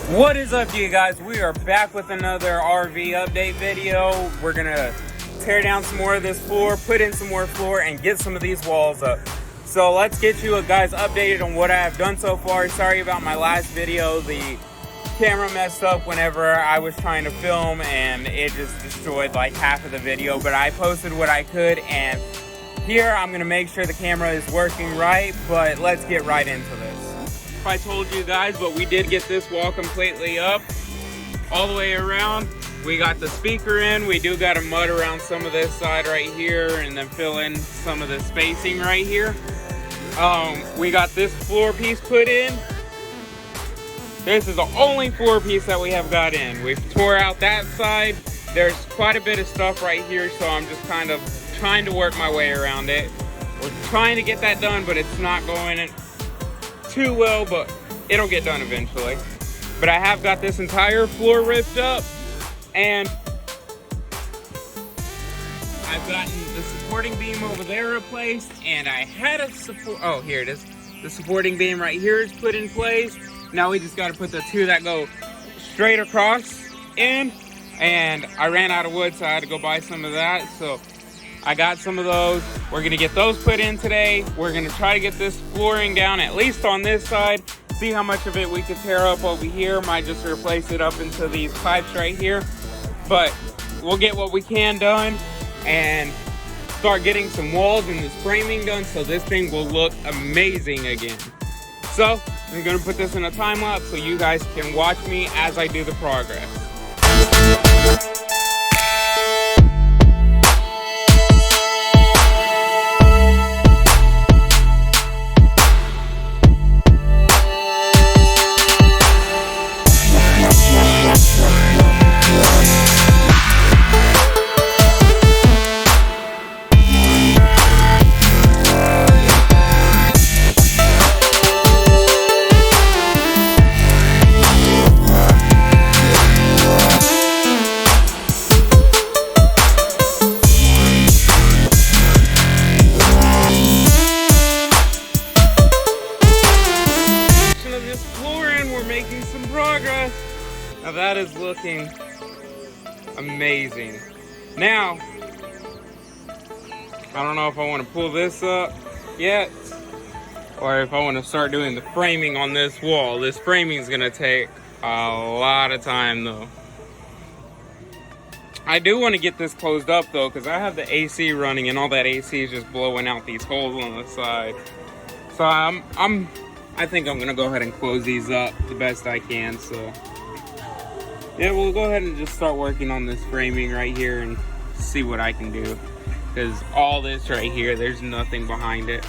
What is up, you guys? We are back with another RV update video. We're gonna tear down some more of this floor, put in some more floor, and get some of these walls up. So let's get you guys updated on what I have done so far. Sorry about my last video. The camera messed up whenever I was trying to film and it just destroyed like half of the video, but I posted what I could, and here I'm gonna make sure the camera is working right, but let's get right into this. I told you guys, but we did get this wall completely up all the way around. We got the speaker in. We do got to mud around some of this side right here and then fill in some of the spacing right here. We got this floor piece put in. This is the only floor piece that we have got in. We've tore out that side. There's quite a bit of stuff right here, so I'm just kind of trying to work my way around it. We're trying to get that done, but it's not going in too well, but it'll get done eventually. But I have got this entire floor ripped up, and I've gotten the supporting beam over there replaced, and I had a support, oh, here it is. The supporting beam right here is put in place. Now we just got to put the two that go straight across in, and I ran out of wood, so I had to go buy some of that. So I got some of those. We're gonna get those put in today. We're gonna try to get this flooring down, at least on this side. See how much of it we could tear up over here. Might just replace it up into these pipes right here. But we'll get what we can done and start getting some walls and this framing done so this thing will look amazing again. So I'm gonna put this in a time lapse so you guys can watch me as I do the progress. Now that is looking amazing. Now, I don't know if I want to pull this up yet, or if I want to start doing the framing on this wall. This framing is going to take a lot of time though. I do want to get this closed up though, because I have the AC running and all that AC is just blowing out these holes on the side. So I think I'm going to go ahead and close these up the best I can. So yeah, we'll go ahead and just start working on this framing right here and see what I can do. Because all this right here, there's nothing behind it.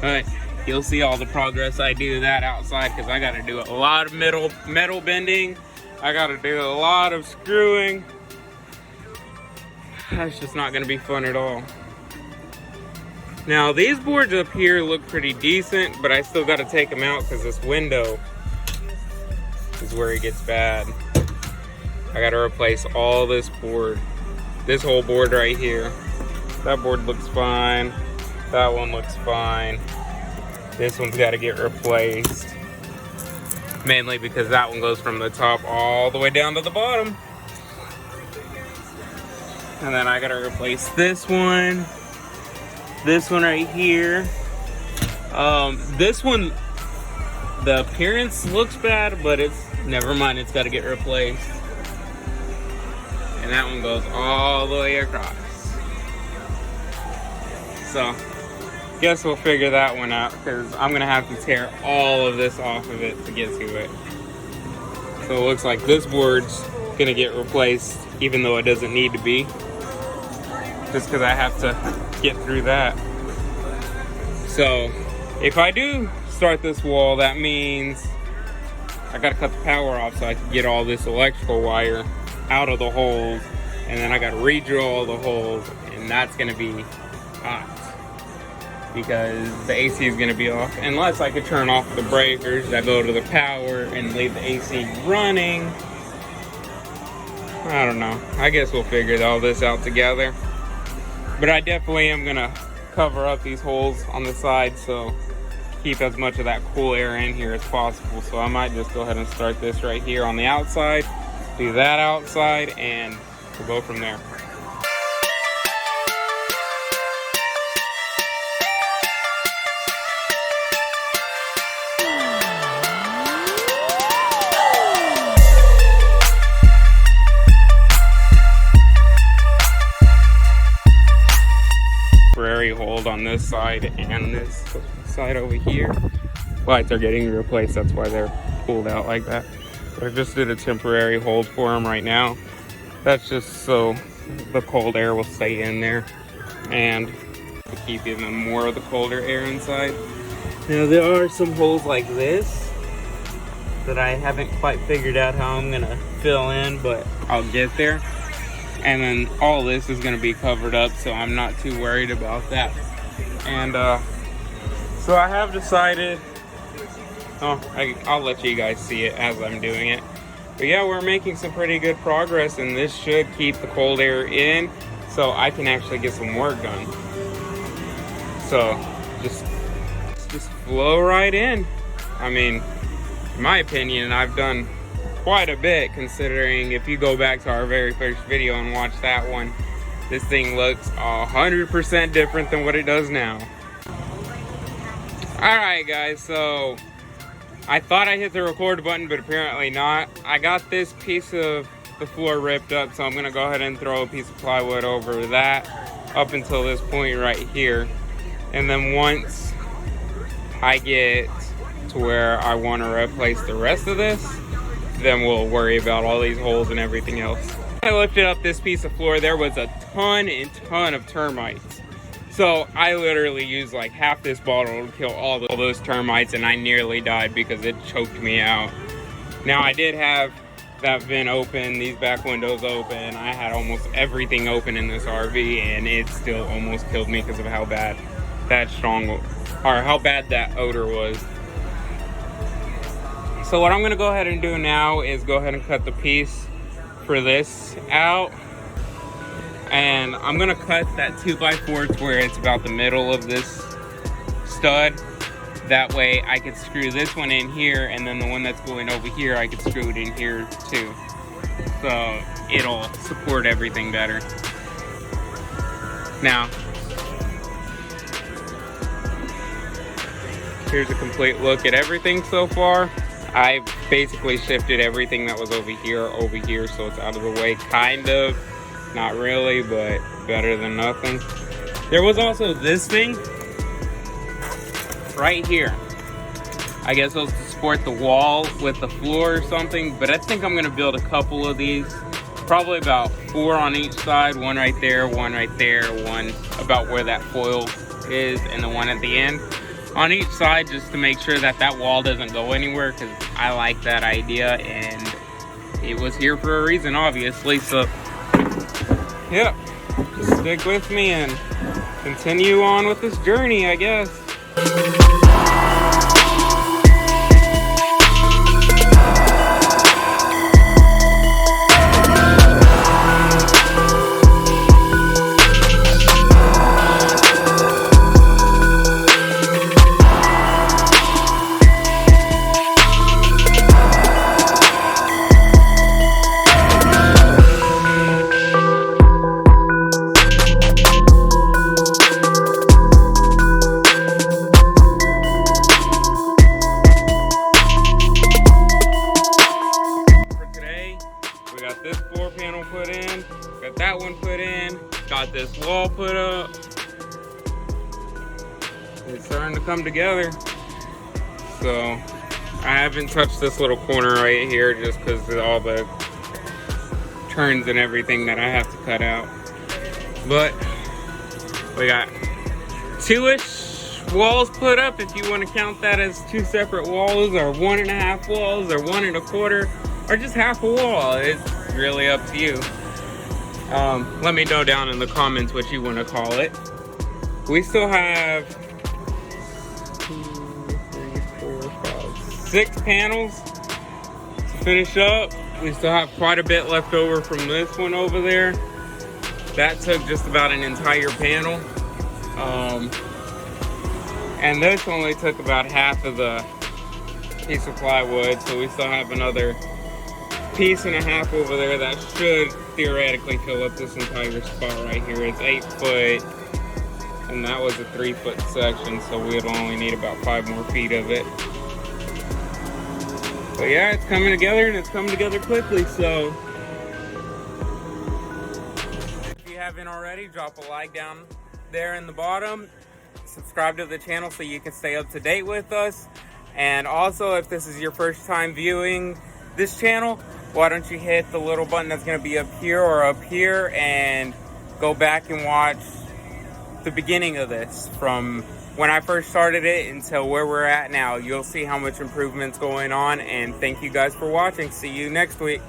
But you'll see all the progress I do that outside, because I got to do a lot of metal bending. I got to do a lot of screwing. That's just not going to be fun at all. Now these boards up here look pretty decent, but I still got to take them out because this window is where it gets bad. I gotta replace all this board. This whole board right here. That board looks fine. That one looks fine. This one's gotta get replaced. Mainly because that one goes from the top all the way down to the bottom. And then I gotta replace this one. This one right here. This one, the appearance looks bad, but it's never mind, it's got to get replaced. And that one goes all the way across. So guess we'll figure that one out, because I'm gonna have to tear all of this off of it to get to it. So it looks like this board's gonna get replaced even though it doesn't need to be, just because I have to get through that. So if I do start this wall, that means I gotta cut the power off so I can get all this electrical wire out of the holes, and then I gotta re-drill all the holes, and that's gonna be hot because the AC is gonna be off, unless I could turn off the breakers that go to the power and leave the AC running. I don't know. I guess we'll figure all this out together. But I definitely am gonna cover up these holes on the side so keep as much of that cool air in here as possible. So I might just go ahead and start this right here on the outside, do that outside, and we'll go from there. Temporary hold on this side and this side over here. Lights are getting replaced, that's why they're pulled out like that. But I just did a temporary hold for them right now. That's just so the cold air will stay in there and to keep even more of the colder air inside. Now there are some holes like this that I haven't quite figured out how I'm gonna fill in, but I'll get there. And then all this is going to be covered up, so I'm not too worried about that. And so I have decided, I'll let you guys see it as I'm doing it. But yeah, we're making some pretty good progress, and this should keep the cold air in so I can actually get some work done. So just flow right in. I mean, in my opinion, I've done quite a bit, considering if you go back to our very first video and watch that one, this thing looks 100% different than what it does now. Alright guys, so I thought I hit the record button, but apparently not. I got this piece of the floor ripped up, so I'm gonna go ahead and throw a piece of plywood over that up until this point right here. And then once I get to where I want to replace the rest of this, then we'll worry about all these holes and everything else. When I lifted up this piece of floor, there was a ton of termites. So I literally used like half this bottle to kill all those termites, and I nearly died because it choked me out. Now I did have that vent open, these back windows open. I had almost everything open in this RV, and it still almost killed me because of how bad that how bad that odor was. So what I'm gonna go ahead and do now is go ahead and cut the piece for this out. And I'm gonna cut that 2x4 to where it's about the middle of this stud. That way I could screw this one in here, and then the one that's going over here, I could screw it in here too. So it'll support everything better. Now, here's a complete look at everything so far. I basically shifted everything that was over here, so it's out of the way, kind of. Not really, but better than nothing. There was also this thing right here. I guess it was to support the wall with the floor or something, but I think I'm gonna build a couple of these. Probably about 4 on each side, one right there, one about where that foil is, and the one at the end on each side, just to make sure that that wall doesn't go anywhere, because I like that idea and it was here for a reason, obviously. So yep, just stick with me and continue on with this journey, I guess. Got this wall put up. It's starting to come together. So I haven't touched this little corner right here just because of all the turns and everything that I have to cut out. But we got 2-ish walls put up, if you want to count that as 2 separate walls, or 1.5 walls, or 1 1/4, or just half a wall. It's really up to you. Let me know down in the comments what you want to call it. We still have 6 panels to finish up. We still have quite a bit left over from this one over there. That took just about an entire panel. And this only took about half of the piece of plywood, so we still have another piece and a half over there that should theoretically fill up this entire spot right here. It's 8 foot, and that was a 3 foot section, so we'd only need about 5 more feet of it. But yeah, it's coming together, and it's coming together quickly. So if you haven't already, drop a like down there in the bottom. Subscribe to the channel so you can stay up to date with us. And also, if this is your first time viewing this channel, why don't you hit the little button that's going to be up here or up here and go back and watch the beginning of this from when I first started it until where we're at now. You'll see how much improvement's going on. And thank you guys for watching. See you next week.